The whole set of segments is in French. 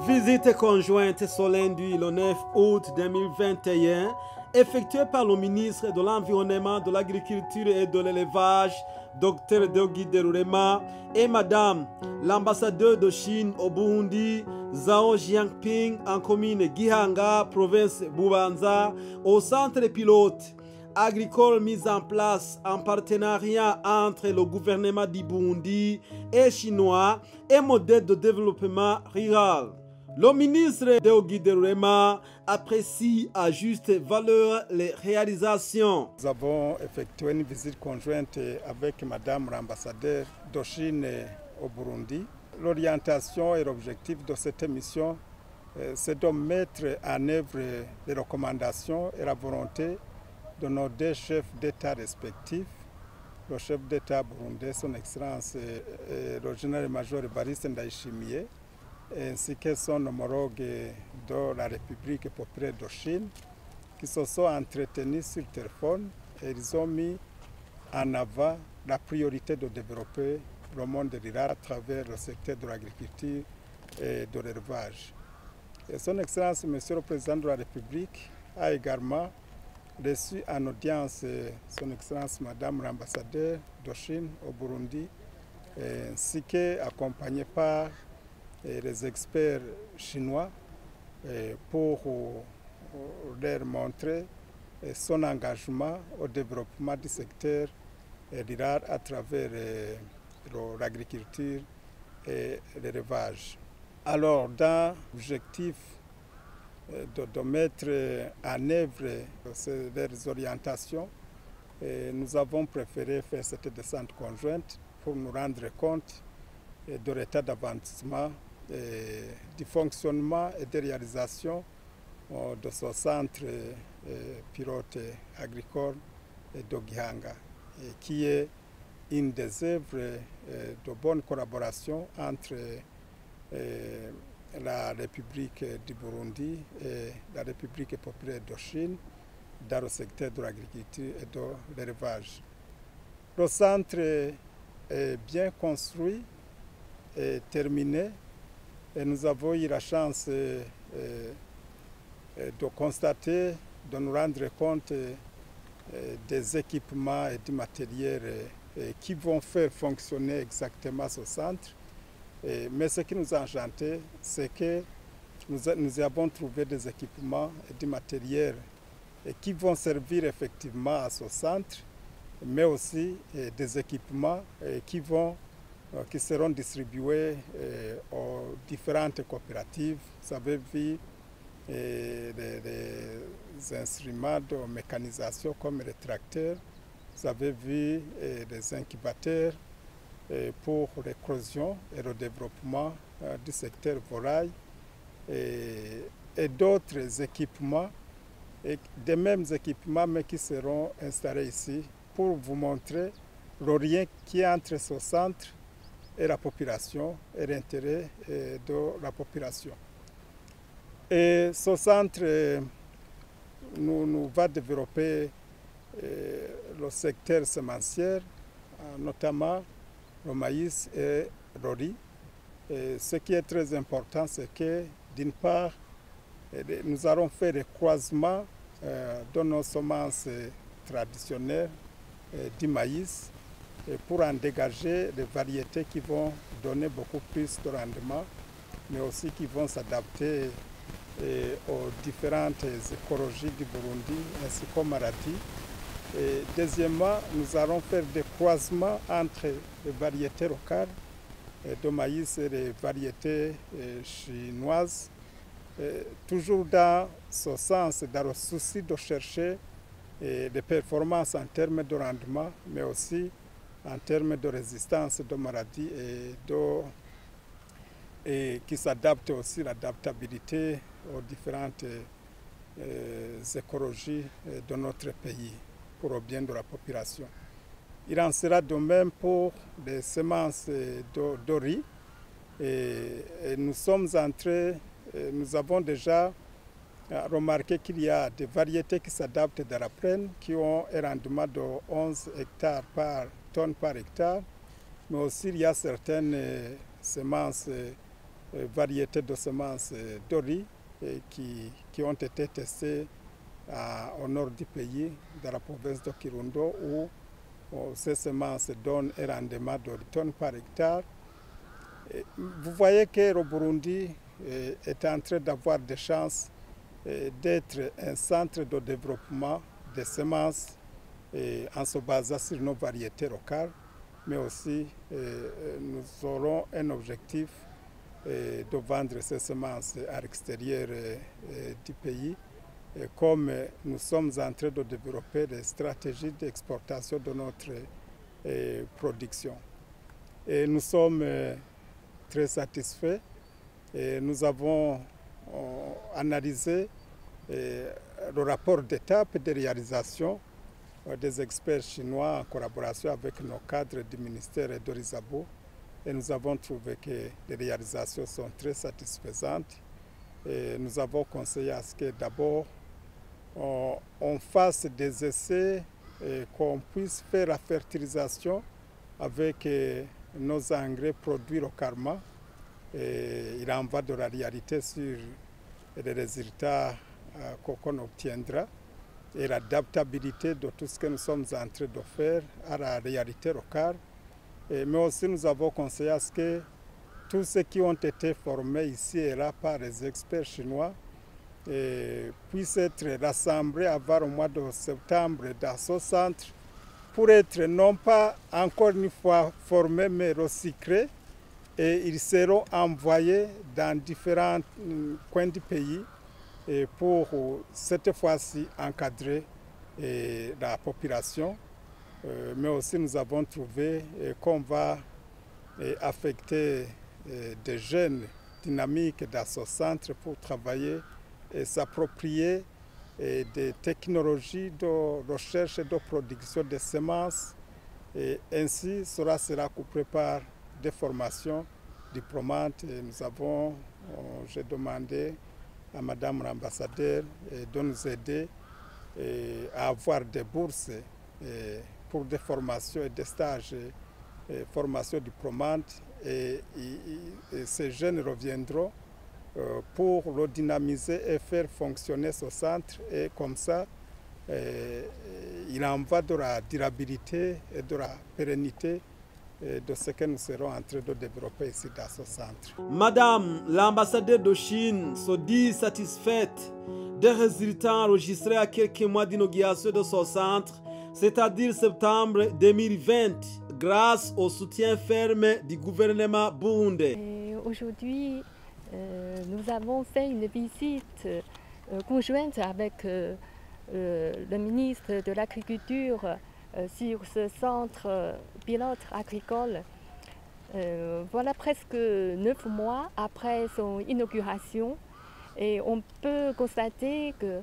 Visite conjointe solenne le 9 août 2021 effectuée par le ministre de l'Environnement, de l'Agriculture et de l'Élevage, Dr Deogui Derurema, et Madame l'ambassadeur de Chine au Burundi, Zhao Jiangping, en commune Gihanga, province Bubanza, au centre pilote agricole mis en place en partenariat entre le gouvernement du Burundi et chinois et modèle de développement rural. Le ministre Deogui Derurema apprécie à juste valeur les réalisations. Nous avons effectué une visite conjointe avec Madame l'ambassadeur de Chine au Burundi. L'orientation et l'objectif de cette mission, c'est de mettre en œuvre les recommandations et la volonté de nos deux chefs d'État respectifs, le chef d'État burundais, son Excellence le général-major Evariste Ndayishimiye, ainsi que son homologue de la République populaire de Chine, qui se sont entretenus sur téléphone et ils ont mis en avant la priorité de développer le monde rural à travers le secteur de l'agriculture et de l'élevage. Son Excellence, Monsieur le Président de la République, a également reçu en audience son Excellence Madame l'ambassadeur de Chine au Burundi, ainsi qu'accompagné par les experts chinois pour leur montrer son engagement au développement du secteur rural à travers l'agriculture et l'élevage. Alors, dans l'objectif de mettre en œuvre leurs orientations, nous avons préféré faire cette descente conjointe pour nous rendre compte de l'état d'avancement, du fonctionnement et des réalisations de ce centre pilote agricole de Gihanga, qui est une des œuvres de bonne collaboration entre la République du Burundi et la République populaire de Chine dans le secteur de l'agriculture et de l'élevage. Le centre est bien construit et terminé et nous avons eu la chance de constater, de nous rendre compte des équipements et du matériel qui vont faire fonctionner exactement ce centre. Mais ce qui nous a enchanté, c'est que nous avons trouvé des équipements et du matériel qui vont servir effectivement à ce centre, mais aussi des équipements qui seront distribués aux différentes coopératives. Vous avez vu des instruments de mécanisation comme les tracteurs, vous avez vu des incubateurs pour l'éclosion et le développement du secteur volaille et d'autres équipements, et des mêmes équipements mais qui seront installés ici pour vous montrer le lien qui est entre ce centre et la population et l'intérêt de la population. Et ce centre nous va développer le secteur sémencier, notamment le maïs et le riz. Et ce qui est très important, c'est que d'une part, nous allons faire le croisement de nos semences traditionnelles du maïs pour en dégager des variétés qui vont donner beaucoup plus de rendement, mais aussi qui vont s'adapter aux différentes écologies du Burundi ainsi qu'aux maladies. Et deuxièmement, nous allons faire des croisements entre les variétés locales de maïs et les variétés chinoises, toujours dans ce sens, dans le souci de chercher des performances en termes de rendement, mais aussi en termes de résistance de maladies et qui s'adaptent aussi l'adaptabilité aux différentes écologies de notre pays pour le bien de la population. Il en sera de même pour les semences de riz. Et nous avons déjà remarqué qu'il y a des variétés qui s'adaptent dans la plaine, qui ont un rendement de 11 hectares par tonne par hectare, mais aussi il y a certaines semences variétés de semences de riz qui ont été testées au nord du pays, dans la province de Kirundo, où ces semences donnent un rendement de 8 tonnes par hectare. Vous voyez que le Burundi est en train d'avoir des chances d'être un centre de développement des semences en se basant sur nos variétés locales, mais aussi nous aurons un objectif de vendre ces semences à l'extérieur du pays, comme nous sommes en train de développer des stratégies d'exportation de notre production. Et nous sommes très satisfaits. Et nous avons analysé le rapport d'étape de réalisation des experts chinois en collaboration avec nos cadres du ministère de l'Isabo. Et nous avons trouvé que les réalisations sont très satisfaisantes. Et nous avons conseillé à ce que d'abord on fasse des essais et qu'on puisse faire la fertilisation avec nos engrais produits localement. Et il en va de la réalité sur les résultats qu'on obtiendra et l'adaptabilité de tout ce que nous sommes en train de faire à la réalité locale. Mais aussi nous avons conseillé à ce que tous ceux qui ont été formés ici et là par les experts chinois puissent être rassemblés avant le mois de septembre dans ce centre pour être non pas encore une fois formés mais recyclés, et ils seront envoyés dans différents coins du pays pour cette fois-ci encadrer la population. Mais aussi nous avons trouvé qu'on va affecter des jeunes dynamiques dans ce centre pour travailler et s'approprier des technologies de recherche et de production de semences. Et ainsi, cela sera couplé par des formations diplômantes. Et j'ai demandé à Madame l'ambassadeur de nous aider à avoir des bourses pour des formations et des stages, formations diplômantes. Et ces jeunes reviendront pour le dynamiser et faire fonctionner ce centre. Et comme ça, il en va de la durabilité et de la pérennité de ce que nous serons en train de développer ici dans ce centre. Madame l'ambassadeur de Chine se dit satisfaite des résultats enregistrés à quelques mois d'inauguration de ce centre, c'est-à-dire septembre 2020, grâce au soutien ferme du gouvernement burundais. Aujourd'hui, nous avons fait une visite conjointe avec le ministre de l'Agriculture sur ce centre pilote agricole. Voilà presque 9 mois après son inauguration, et on peut constater que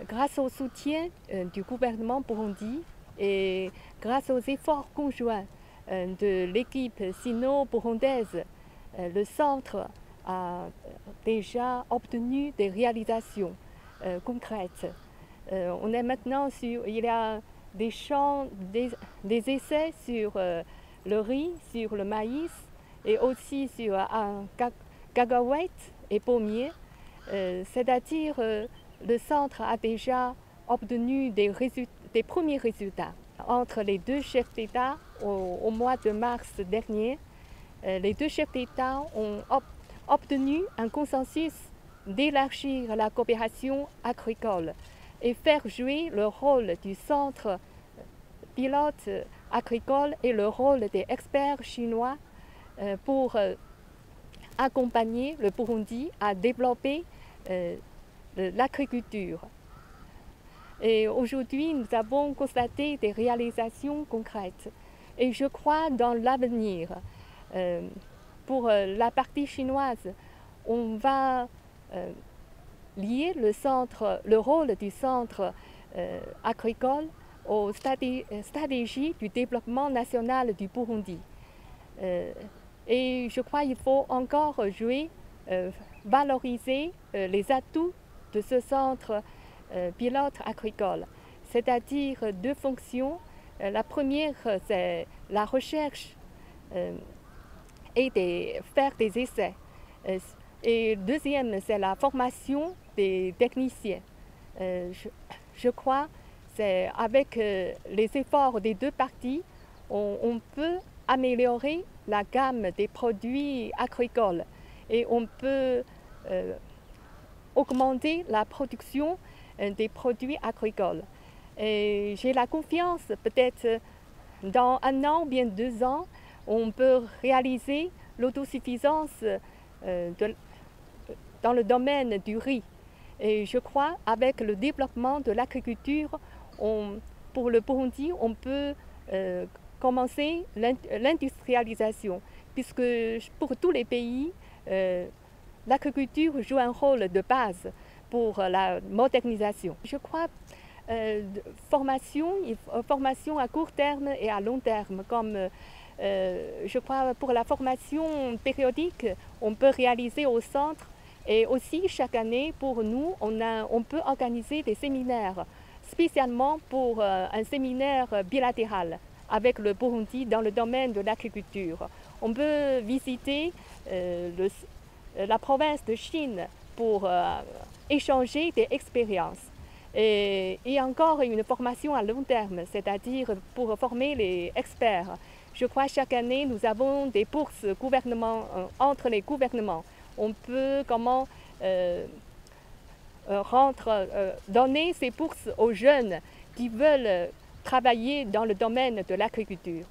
grâce au soutien du gouvernement burundi et grâce aux efforts conjoints de l'équipe sino-burundaise, le centre a déjà obtenu des réalisations concrètes. On est maintenant il y a des champs, des essais sur le riz, sur le maïs et aussi sur un cacahuète et pommier. C'est-à-dire le centre a déjà obtenu des premiers résultats. Entre les deux chefs d'État, au mois de mars dernier, les deux chefs d'État ont obtenu un consensus d'élargir la coopération agricole et faire jouer le rôle du centre pilote agricole et le rôle des experts chinois pour accompagner le Burundi à développer l'agriculture. Et aujourd'hui, nous avons constaté des réalisations concrètes. Et je crois dans l'avenir. Pour la partie chinoise, on va lier le rôle du centre agricole aux stratégies du développement national du Burundi. Et je crois qu'il faut encore valoriser les atouts de ce centre pilote agricole, c'est-à-dire deux fonctions. La première, c'est la recherche et faire des essais. Et deuxième, c'est la formation des techniciens. Je crois c'est avec les efforts des deux parties, on peut améliorer la gamme des produits agricoles et on peut augmenter la production des produits agricoles. Et j'ai la confiance, peut-être dans 1 an ou bien 2 ans, on peut réaliser l'autosuffisance dans le domaine du riz. Et je crois avec le développement de l'agriculture, pour le Burundi, on peut commencer l'industrialisation, puisque pour tous les pays, l'agriculture joue un rôle de base pour la modernisation. Je crois formation à court terme et à long terme, comme je crois pour la formation périodique, on peut réaliser au centre et aussi chaque année pour nous, on peut organiser des séminaires, spécialement pour un séminaire bilatéral avec le Burundi dans le domaine de l'agriculture. On peut visiter la province de Chine pour échanger des expériences. Et encore une formation à long terme, c'est-à-dire pour former les experts. Je crois chaque année, nous avons des bourses entre les gouvernements. On peut donner ces bourses aux jeunes qui veulent travailler dans le domaine de l'agriculture.